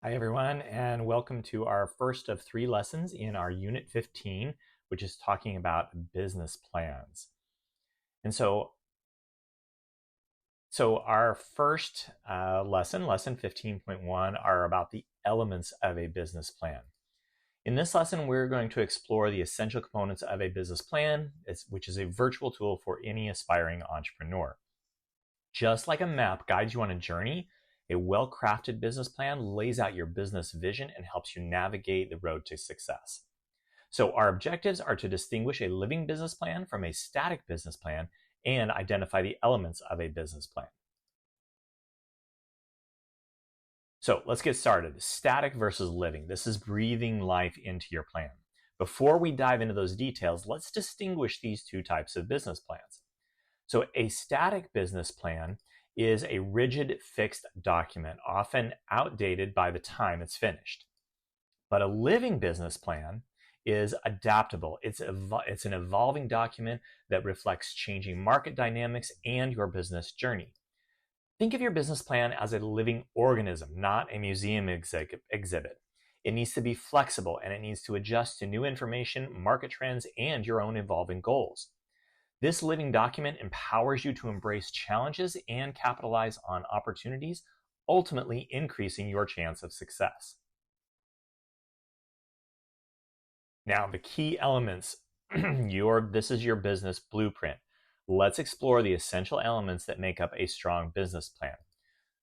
Hi, everyone, and welcome to our first of 3 lessons in our Unit 15, which is talking about business plans. And so our first lesson 15.1, are about the elements of a business plan. In this lesson, we're going to explore the essential components of a business plan, which is a virtual tool for any aspiring entrepreneur. Just like a map guides you on a journey, a well-crafted business plan lays out your business vision and helps you navigate the road to success. So our objectives are to distinguish a living business plan from a static business plan and identify the elements of a business plan. So let's get started. Static versus living. This is breathing life into your plan. Before we dive into those details, let's distinguish these two types of business plans. So a static business plan is a rigid, fixed document, often outdated by the time it's finished. But a living business plan is adaptable. It's an evolving document that reflects changing market dynamics and your business journey. Think of your business plan as a living organism, not a museum exhibit. It needs to be flexible and it needs to adjust to new information, market trends, and your own evolving goals. This living document empowers you to embrace challenges and capitalize on opportunities, ultimately increasing your chance of success. Now, the key elements, this is your business blueprint. Let's explore the essential elements that make up a strong business plan.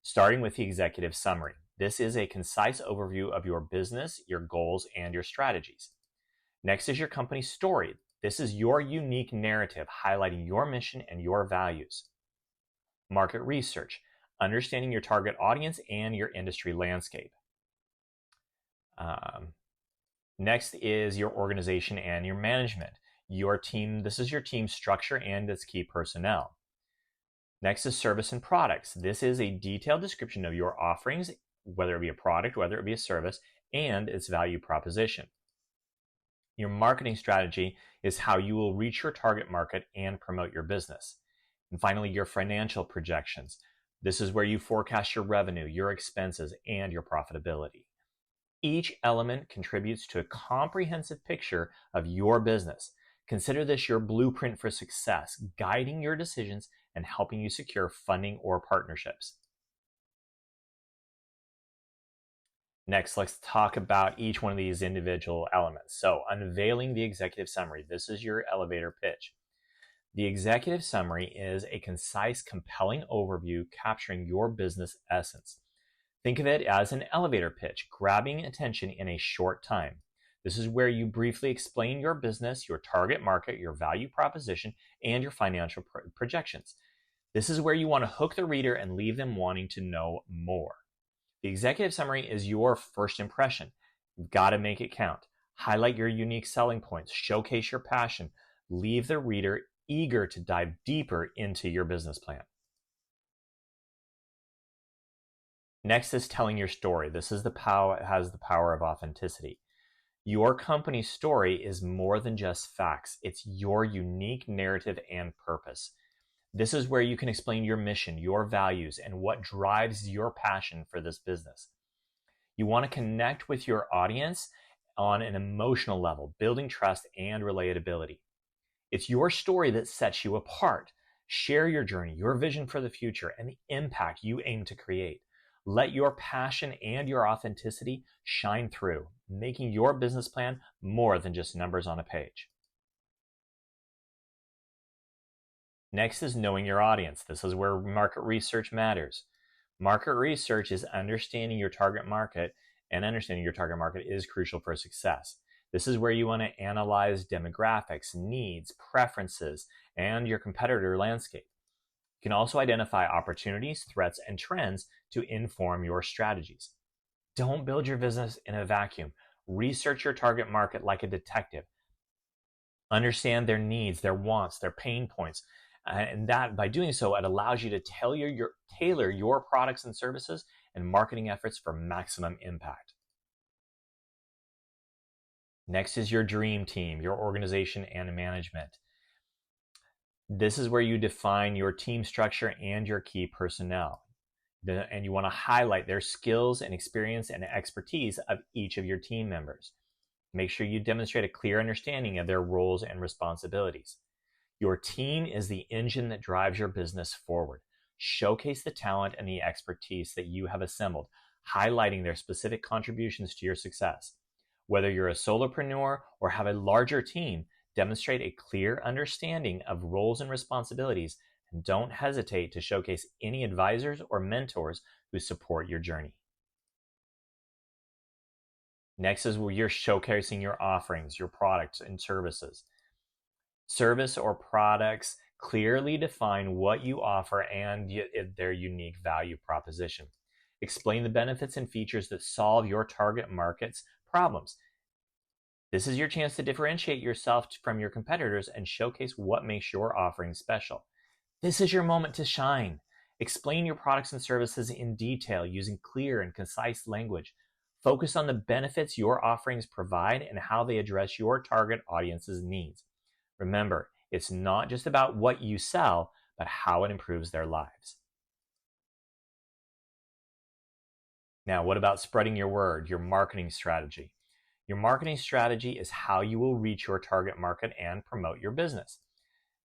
Starting with the executive summary. This is a concise overview of your business, your goals, and your strategies. Next is your company story. This is your unique narrative highlighting your mission and your values. Market research, understanding your target audience and your industry landscape. Next is your organization and your management. Your team, this is your team structure and its key personnel. Next is service and products. This is a detailed description of your offerings, whether it be a product, whether it be a service, and its value proposition. Your marketing strategy is how you will reach your target market and promote your business. And finally, your financial projections. This is where you forecast your revenue, your expenses, and your profitability. Each element contributes to a comprehensive picture of your business. Consider this your blueprint for success, guiding your decisions and helping you secure funding or partnerships. Next, let's talk about each one of these individual elements. So, unveiling the executive summary. This is your elevator pitch. The executive summary is a concise, compelling overview capturing your business essence. Think of it as an elevator pitch, grabbing attention in a short time. This is where you briefly explain your business, your target market, your value proposition, and your financial projections. This is where you want to hook the reader and leave them wanting to know more. The executive summary is your first impression. You've got to make it count. Highlight your unique selling points, showcase your passion, leave the reader eager to dive deeper into your business plan. Next is telling your story. This is has the power of authenticity. Your company's story is more than just facts. It's your unique narrative and purpose. This is where you can explain your mission, your values, and what drives your passion for this business. You want to connect with your audience on an emotional level, building trust and relatability. It's your story that sets you apart. Share your journey, your vision for the future, and the impact you aim to create. Let your passion and your authenticity shine through, making your business plan more than just numbers on a page. Next is knowing your audience. This is where market research matters. Market research is understanding your target market, and understanding your target market is crucial for success. This is where you want to analyze demographics, needs, preferences, and your competitor landscape. You can also identify opportunities, threats, and trends to inform your strategies. Don't build your business in a vacuum. Research your target market like a detective. Understand their needs, their wants, their pain points. And that by doing so, it allows you to tailor your products and services and marketing efforts for maximum impact. Next is your dream team, your organization and management. This is where you define your team structure and your key personnel. And you want to highlight their skills and experience and expertise of each of your team members. Make sure you demonstrate a clear understanding of their roles and responsibilities. Your team is the engine that drives your business forward. Showcase the talent and the expertise that you have assembled, highlighting their specific contributions to your success. Whether you're a solopreneur or have a larger team, demonstrate a clear understanding of roles and responsibilities, and don't hesitate to showcase any advisors or mentors who support your journey. Next is where you're showcasing your offerings, your products and services. Service or products clearly define what you offer and their unique value proposition. Explain the benefits and features that solve your target market's problems. This is your chance to differentiate yourself from your competitors and showcase what makes your offering special. This is your moment to shine. Explain your products and services in detail using clear and concise language. Focus on the benefits your offerings provide and how they address your target audience's needs. Remember, it's not just about what you sell, but how it improves their lives. Now, what about spreading your word, your marketing strategy? Your marketing strategy is how you will reach your target market and promote your business.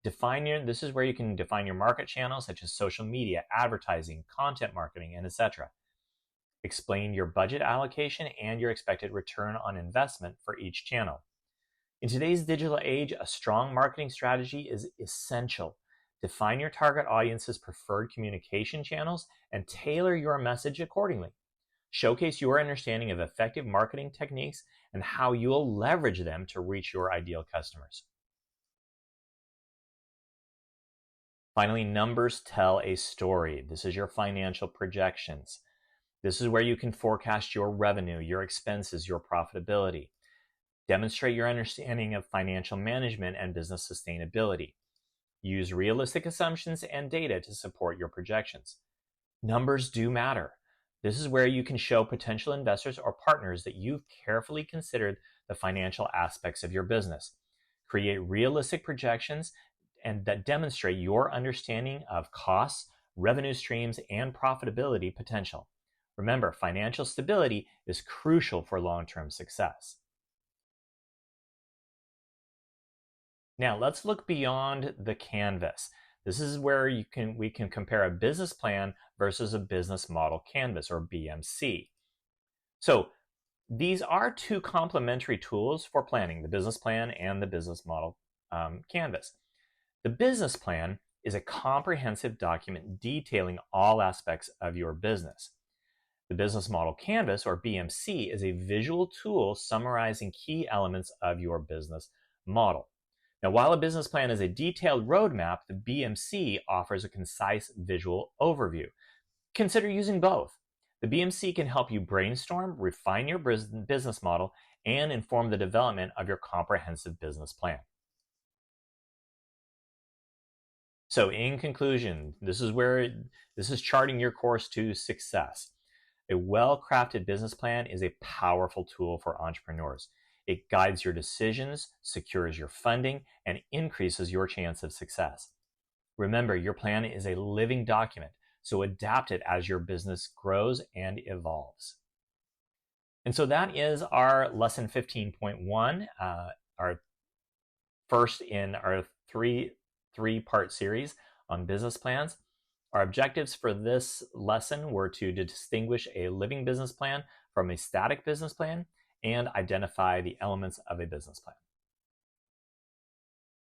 This is where you can define your market channels such as social media, advertising, content marketing, and etc. Explain your budget allocation and your expected return on investment for each channel. In today's digital age, a strong marketing strategy is essential. Define your target audience's preferred communication channels and tailor your message accordingly. Showcase your understanding of effective marketing techniques and how you'll leverage them to reach your ideal customers. Finally, numbers tell a story. This is your financial projections. This is where you can forecast your revenue, your expenses, your profitability. Demonstrate your understanding of financial management and business sustainability. Use realistic assumptions and data to support your projections. Numbers do matter. This is where you can show potential investors or partners that you've carefully considered the financial aspects of your business. Create realistic projections and that demonstrate your understanding of costs, revenue streams, and profitability potential. Remember, financial stability is crucial for long-term success. Now, let's look beyond the canvas. This is where we can compare a business plan versus a business model canvas, or BMC. So these are two complementary tools for planning, the business plan and the business model canvas. The business plan is a comprehensive document detailing all aspects of your business. The business model canvas, or BMC, is a visual tool summarizing key elements of your business model. Now, while a business plan is a detailed roadmap, the BMC offers a concise visual overview. Consider using both. The BMC can help you brainstorm, refine your business model, and inform the development of your comprehensive business plan. So in conclusion, this is charting your course to success. A well-crafted business plan is a powerful tool for entrepreneurs. It guides your decisions, secures your funding, and increases your chance of success. Remember, your plan is a living document, so adapt it as your business grows and evolves. And so that is our lesson 15.1, our first in our three-part series on business plans. Our objectives for this lesson were to distinguish a living business plan from a static business plan and identify the elements of a business plan.